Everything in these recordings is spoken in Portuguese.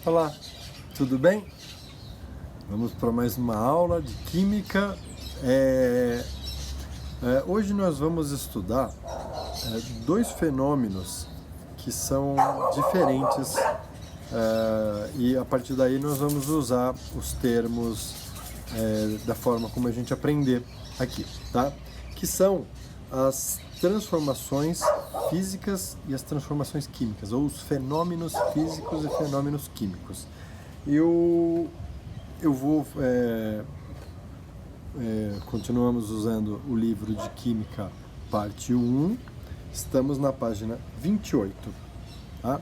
Olá, tudo bem? Vamos para mais uma aula de Química. Hoje nós vamos estudar dois fenômenos que são diferentes e a partir daí nós vamos usar os termos da forma como a gente aprender aqui, tá? Que são as transformações físicas e as transformações químicas, ou os fenômenos físicos e fenômenos químicos. Eu vou... continuamos usando o livro de Química, parte 1, estamos na página 28, tá?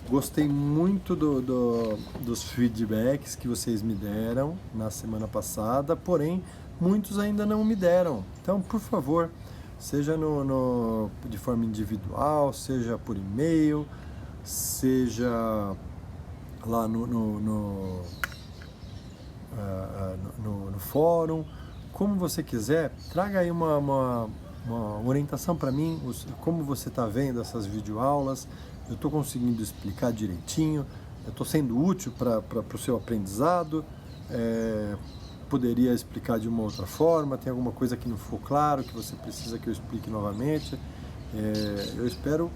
Gostei muito dos feedbacks que vocês me deram na semana passada, porém, muitos ainda não me deram. Então, por favor, seja de forma individual, seja por e-mail, seja lá no fórum, como você quiser, traga aí uma orientação para mim, como você está vendo essas videoaulas. Eu estou conseguindo explicar direitinho, eu estou sendo útil para o seu aprendizado, poderia explicar de uma outra forma, tem alguma coisa que não ficou claro, que você precisa que eu explique novamente. Eu espero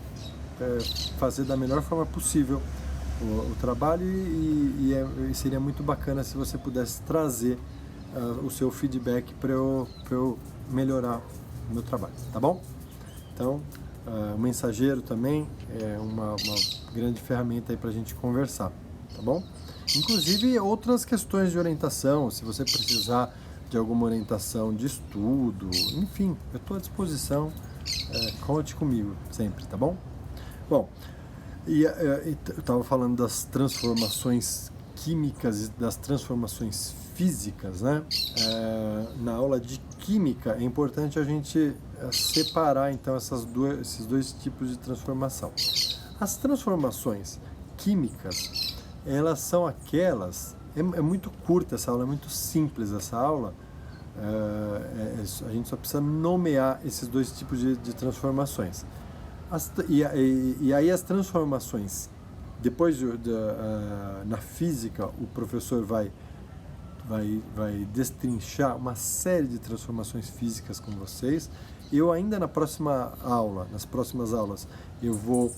fazer da melhor forma possível o trabalho e seria muito bacana se você pudesse trazer o seu feedback para eu melhorar o meu trabalho, tá bom? Então, o mensageiro também é uma grande ferramenta aí para a gente conversar, tá bom? Inclusive outras questões de orientação, se você precisar de alguma orientação de estudo, enfim, eu estou à disposição, conte comigo sempre, tá bom? Bom, eu estava falando das transformações químicas e das transformações físicas, né? Na aula de Química é importante a gente separar então esses dois tipos de transformação. As transformações químicas, elas são aquelas... É muito curta essa aula, é muito simples essa aula. A gente só precisa nomear esses dois tipos de transformações. E aí as transformações, depois na física o professor vai destrinchar uma série de transformações físicas com vocês. Eu ainda nas próximas aulas, eu vou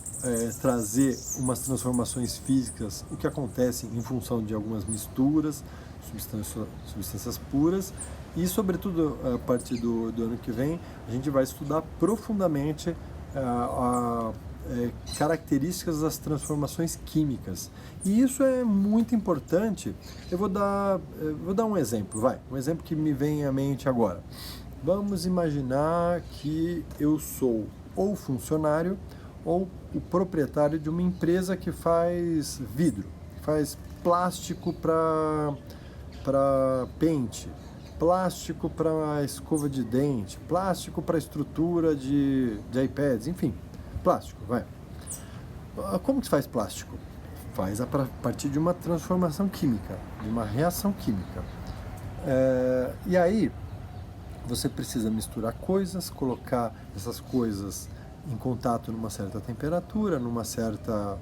trazer umas transformações físicas, o que acontece em função de algumas misturas, substâncias puras, e sobretudo a partir do ano que vem, a gente vai estudar profundamente características das transformações químicas. E isso é muito importante. Eu vou dar um exemplo, um exemplo que me vem à mente agora. Vamos imaginar que eu sou ou funcionário ou o proprietário de uma empresa que faz vidro, que faz plástico para pente, plástico para escova de dente, plástico para estrutura de iPads, enfim, plástico, vai. Como que se faz plástico? Faz a partir de uma transformação química, de uma reação química. E aí, você precisa misturar coisas, colocar essas coisas em contato numa certa temperatura, numa certa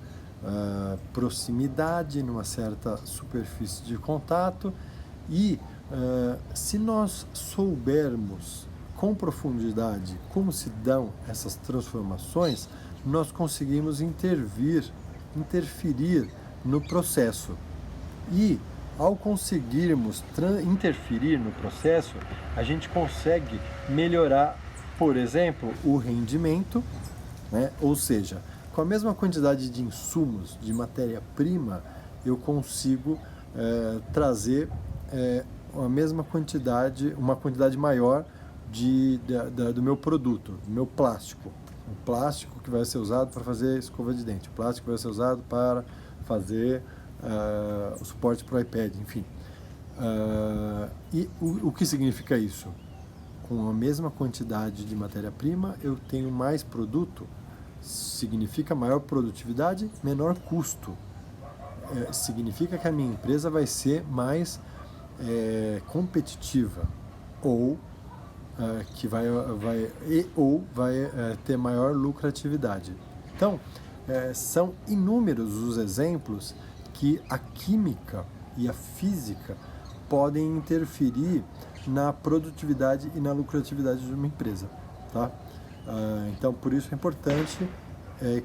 proximidade, numa certa superfície de contato. E se nós soubermos com profundidade como se dão essas transformações, nós conseguimos interferir no processo. E ao conseguirmos interferir no processo, a gente consegue melhorar, por exemplo, o rendimento, né? Ou seja, com a mesma quantidade de insumos, de matéria-prima, eu consigo trazer a mesma quantidade, uma quantidade maior do meu produto, do meu plástico. O plástico que vai ser usado para fazer escova de dente, o plástico que vai ser usado para fazer o suporte para o iPad, enfim. E o que significa isso? Com a mesma quantidade de matéria-prima, eu tenho mais produto, significa maior produtividade, menor custo. Significa que a minha empresa vai ser mais competitiva, ou que vai ter maior lucratividade. Então, são inúmeros os exemplos que a química e a física podem interferir na produtividade e na lucratividade de uma empresa, tá? Então, por isso é importante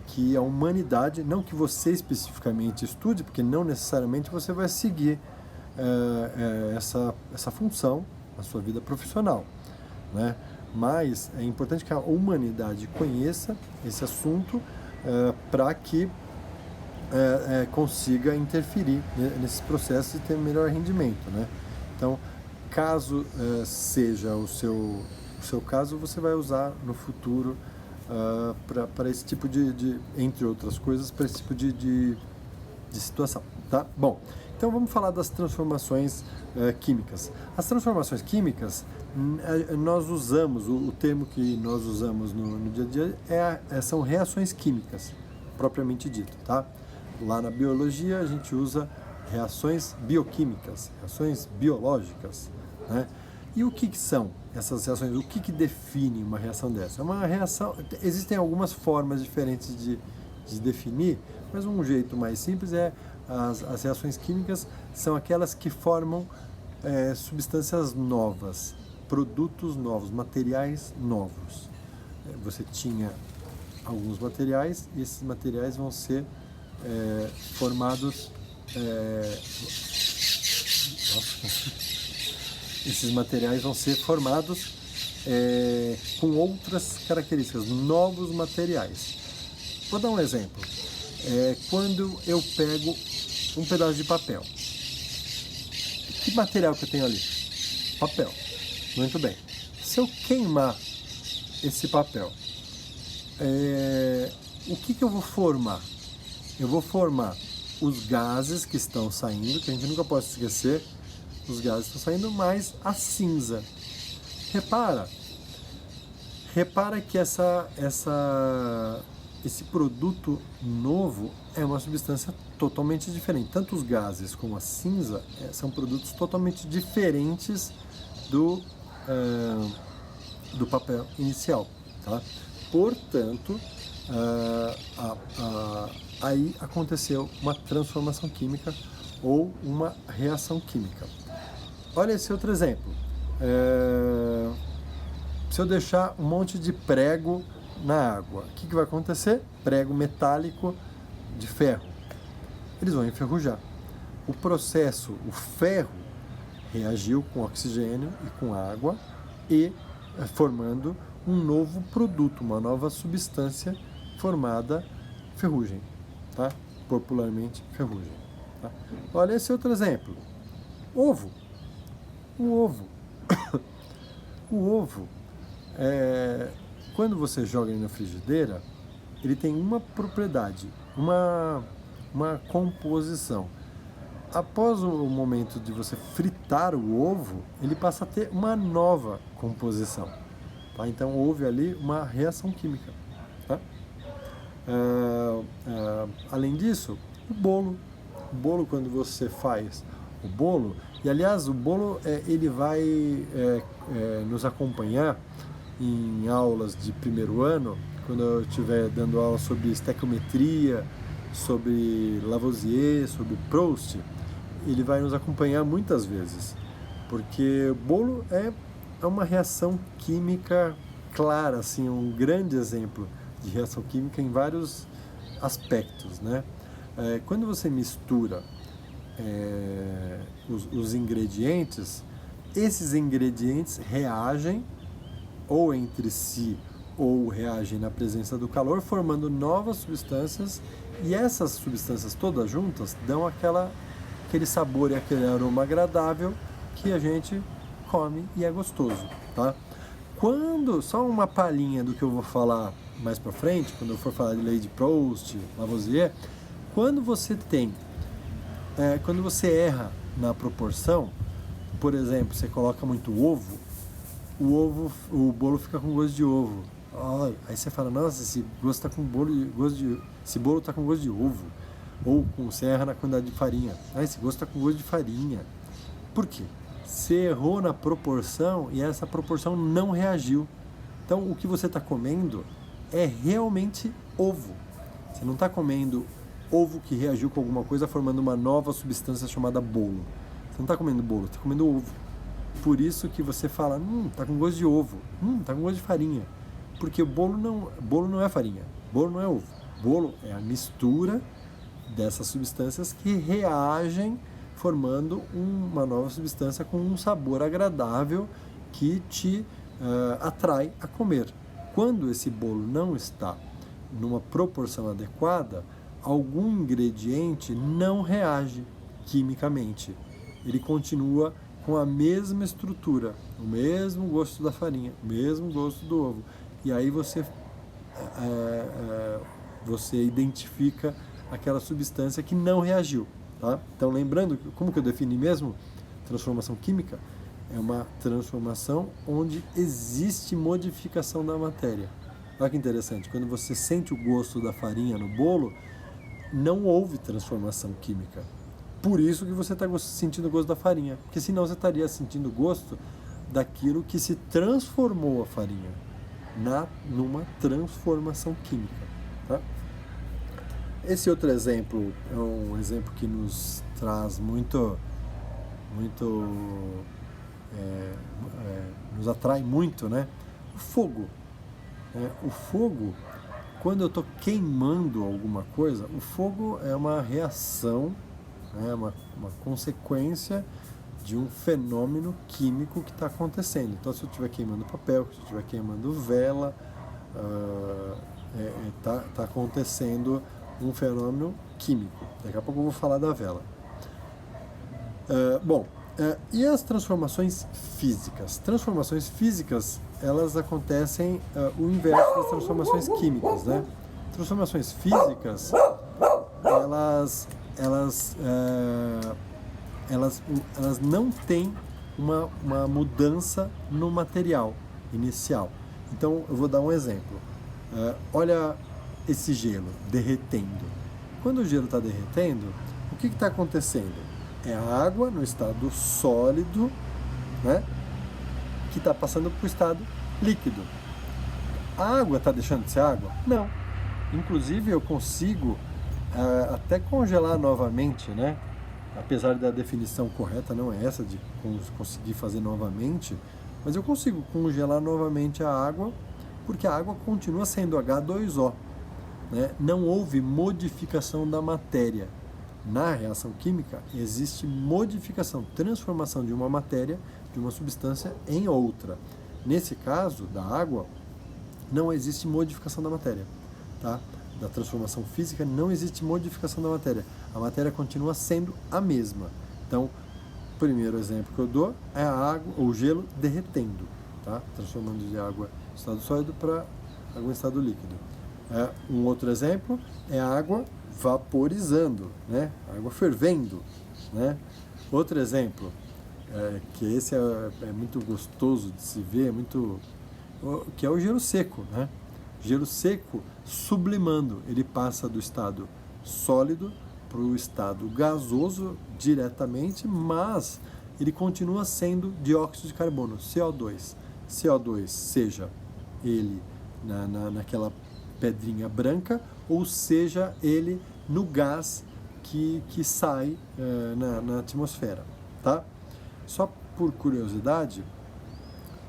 que a humanidade, não que você especificamente estude, porque não necessariamente você vai seguir essa função na sua vida profissional, né? Mas é importante que a humanidade conheça esse assunto para que consiga interferir nesses processos e ter melhor rendimento, né? Então, caso seja o seu caso, você vai usar no futuro para esse tipo entre outras coisas, para esse tipo de situação, tá? Bom, então vamos falar das transformações químicas. As transformações químicas, nós usamos, o termo que nós usamos no dia a dia são reações químicas, propriamente dito, tá? Lá na biologia a gente usa reações bioquímicas, reações biológicas, né? E o que são essas reações? O que define uma reação dessa? Uma reação, existem algumas formas diferentes de definir, mas um jeito mais simples as reações químicas são aquelas que formam substâncias novas, produtos novos, materiais novos. Você tinha alguns materiais e esses materiais vão ser formados esses materiais vão ser formados com outras características, novos materiais. Vou dar um exemplo. Quando eu pego um pedaço de papel, que material que eu tenho ali? Papel. Muito bem. Se eu queimar esse papel, o que eu vou formar? Eu vou formar os gases que estão saindo, que a gente nunca pode esquecer, os gases estão saindo, mais a cinza. Repara que esse produto novo é uma substância totalmente diferente. Tanto os gases como a cinza são produtos totalmente diferentes do papel inicial, tá? Portanto, aí aconteceu uma transformação química ou uma reação química. Olha esse outro exemplo. Se eu deixar um monte de prego na água, o que vai acontecer? Prego metálico de ferro. Eles vão enferrujar. O processo, o ferro, reagiu com oxigênio e com água e formando um novo produto, uma nova substância formada ferrugem, tá? Popularmente ferrugem. Tá? Olha esse outro exemplo. Ovo. O ovo, quando você joga ele na frigideira, ele tem uma propriedade, uma composição. Após o momento de você fritar o ovo, ele passa a ter uma nova composição. Tá? Então houve ali uma reação química. Tá? Além disso, o bolo, quando você faz o bolo, e aliás o bolo ele vai nos acompanhar em aulas de primeiro ano, quando eu estiver dando aula sobre estequiometria, sobre Lavoisier, sobre Proust, ele vai nos acompanhar muitas vezes, porque o bolo é uma reação química clara, assim, um grande exemplo de reação química em vários aspectos, né? Quando você mistura os ingredientes, esses ingredientes reagem ou entre si ou reagem na presença do calor, formando novas substâncias, e essas substâncias todas juntas dão aquele sabor e aquele aroma agradável que a gente come e é gostoso, tá? Só uma palhinha do que eu vou falar mais pra frente, quando eu for falar de lei de Proust, Lavoisier, quando você erra na proporção, por exemplo, você coloca muito ovo, o bolo fica com gosto de ovo. Aí você fala, nossa, esse bolo tá com gosto de ovo. Ou você erra na quantidade de farinha. Esse gosto tá com gosto de farinha. Por quê? Você errou na proporção e essa proporção não reagiu. Então o que você está comendo é realmente ovo. Você não está comendo ovo que reagiu com alguma coisa formando uma nova substância chamada bolo. Você não está comendo bolo, está comendo ovo. Por isso que você fala, tá com gosto de ovo, tá com gosto de farinha. Porque bolo não é farinha, bolo não é ovo. Bolo é a mistura dessas substâncias que reagem formando uma nova substância com um sabor agradável que te atrai a comer. Quando esse bolo não está numa proporção adequada, algum ingrediente não reage quimicamente. Ele continua com a mesma estrutura, o mesmo gosto da farinha, o mesmo gosto do ovo. E aí você identifica aquela substância que não reagiu. Tá? Então, lembrando, como que eu defini mesmo transformação química? É uma transformação onde existe modificação da matéria. Olha que interessante, quando você sente o gosto da farinha no bolo, não houve transformação química. Por isso que você está sentindo o gosto da farinha, porque senão você estaria sentindo o gosto daquilo que se transformou a farinha, numa transformação química. Tá? Esse outro exemplo é um exemplo que nos traz nos atrai muito, né? O fogo. O fogo, quando eu estou queimando alguma coisa, o fogo é uma reação, uma consequência de um fenômeno químico que está acontecendo. Então, se eu estiver queimando papel, se eu estiver queimando vela, está acontecendo um fenômeno químico. Daqui a pouco eu vou falar da vela. E as transformações físicas? Transformações físicas, elas acontecem o inverso das transformações químicas, né? Transformações físicas, elas não têm uma mudança no material inicial. Então, eu vou dar um exemplo. Olha esse gelo derretendo. Quando o gelo está derretendo, o que está acontecendo? É a água no estado sólido, né, que está passando para o estado líquido. A água está deixando de ser água? Não. Inclusive, eu consigo até congelar novamente, né? Apesar da definição correta não é essa de conseguir fazer novamente, mas eu consigo congelar novamente a água, porque a água continua sendo H2O. Né? Não houve modificação da matéria. Na reação química existe modificação, transformação de uma matéria, de uma substância em outra. Nesse caso, da água, não existe modificação da matéria. Tá? Da transformação física não existe modificação da matéria. A matéria continua sendo a mesma. Então, o primeiro exemplo que eu dou é a água, ou gelo derretendo, tá? Transformando de água em estado sólido para água em estado líquido. Um outro exemplo é a água vaporizando, né? Água fervendo, né? Outro exemplo, que esse é muito gostoso de se ver, que é o gelo seco, né? Gelo seco sublimando, ele passa do estado sólido para o estado gasoso diretamente, mas ele continua sendo dióxido de carbono, CO2. CO2, seja ele naquela pedrinha branca, ou seja ele no gás que sai na atmosfera, tá? Só por curiosidade,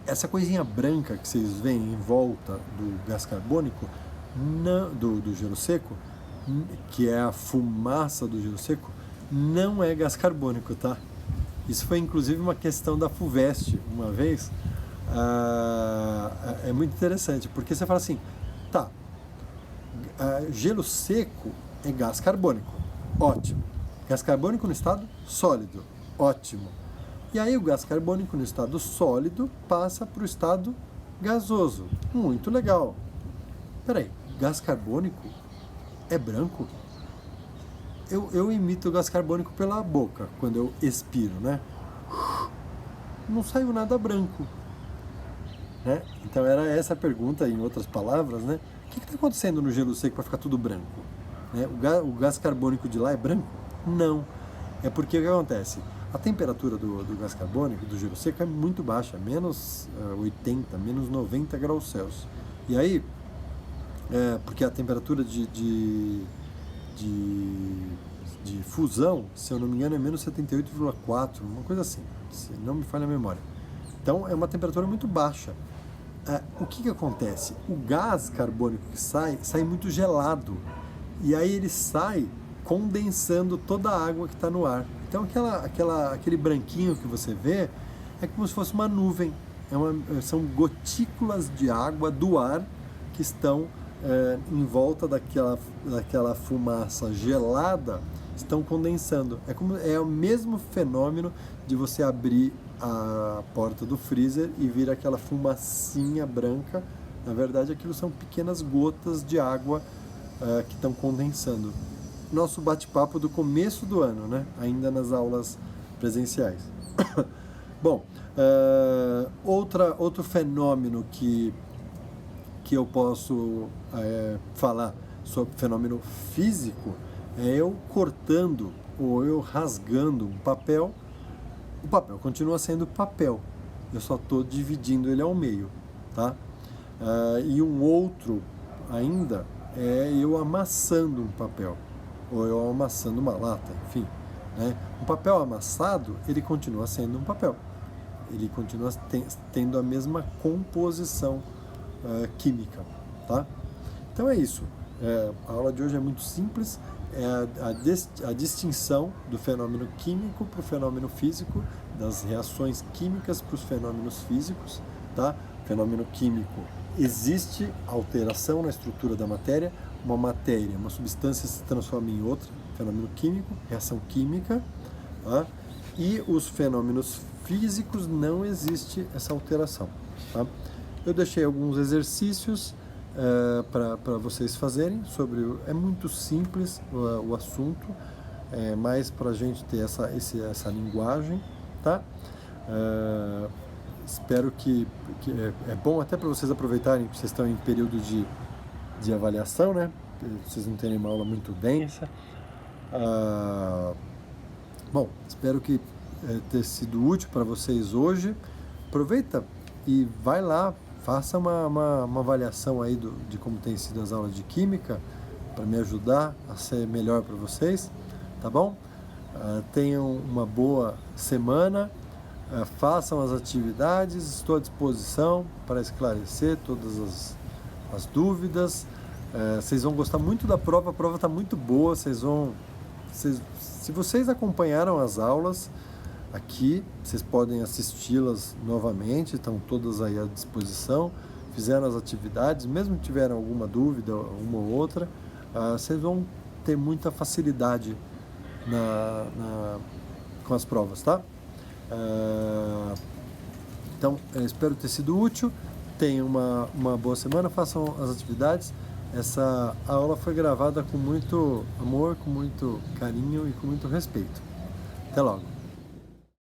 essa coisinha branca que vocês veem em volta do gás carbônico, do gelo seco, que é a fumaça do gelo seco, não é gás carbônico, tá? Isso foi inclusive uma questão da FUVEST uma vez. É muito interessante, porque você fala assim, tá, gelo seco é gás carbônico, ótimo. Gás carbônico no estado sólido, ótimo. E aí o gás carbônico no estado sólido passa para o estado gasoso, muito legal. Peraí, gás carbônico é branco? Eu emito o gás carbônico pela boca quando eu expiro, né? Não saiu nada branco, né? Então era essa a pergunta, em outras palavras, né? O que está acontecendo no gelo seco para ficar tudo branco? Né? O gás carbônico de lá é branco? Não. É porque o que acontece? A temperatura do gás carbônico, do gelo seco, é muito baixa, menos 80, menos 90 graus Celsius. E aí, porque a temperatura de de fusão, se eu não me engano, é menos 78,4, uma coisa assim, se não me falha a memória. Então é uma temperatura muito baixa. O que acontece? O gás carbônico que sai muito gelado, e aí ele sai condensando toda a água que está no ar. Então aquele branquinho que você vê é como se fosse uma nuvem, são gotículas de água do ar que estão em volta daquela fumaça gelada, estão condensando. É o mesmo fenômeno de você abrir a porta do freezer e vir aquela fumacinha branca. Na verdade, aquilo são pequenas gotas de água que estão condensando. Nosso bate-papo do começo do ano, né? Ainda nas aulas presenciais. Bom, outro fenômeno que eu posso falar sobre fenômeno físico é eu cortando ou eu rasgando um papel. O papel continua sendo papel, eu só estou dividindo ele ao meio, tá? E um outro ainda é eu amassando um papel, ou eu amassando uma lata, enfim, né? Um papel amassado, ele continua sendo um papel, ele continua tendo a mesma composição química, tá? Então é isso. A aula de hoje é muito simples, a distinção do fenômeno químico para o fenômeno físico, das reações químicas para os fenômenos físicos, tá? Fenômeno químico, existe alteração na estrutura da matéria, uma substância se transforma em outra, fenômeno químico, reação química, tá? E os fenômenos físicos não existe essa alteração, tá? Eu deixei alguns exercícios para vocês fazerem é muito simples o assunto, mais para a gente ter essa linguagem, tá? Espero que é bom até para vocês aproveitarem, que vocês estão em período de avaliação, né? Vocês não terem uma aula muito densa. Bom, espero que ter sido útil para vocês hoje. Aproveita e vai lá, faça uma avaliação aí de como tem sido as aulas de Química, para me ajudar a ser melhor para vocês, tá bom? Tenham uma boa semana, façam as atividades, estou à disposição para esclarecer todas as dúvidas. Vocês vão gostar muito da prova, a prova está muito boa, se vocês acompanharam as aulas aqui, vocês podem assisti-las novamente, estão todas aí à disposição, fizeram as atividades, mesmo que tiveram alguma dúvida, uma ou outra, vocês vão ter muita facilidade com as provas, tá? Então, eu espero ter sido útil, tenham uma boa semana, façam as atividades. Essa aula foi gravada com muito amor, com muito carinho e com muito respeito. Até logo!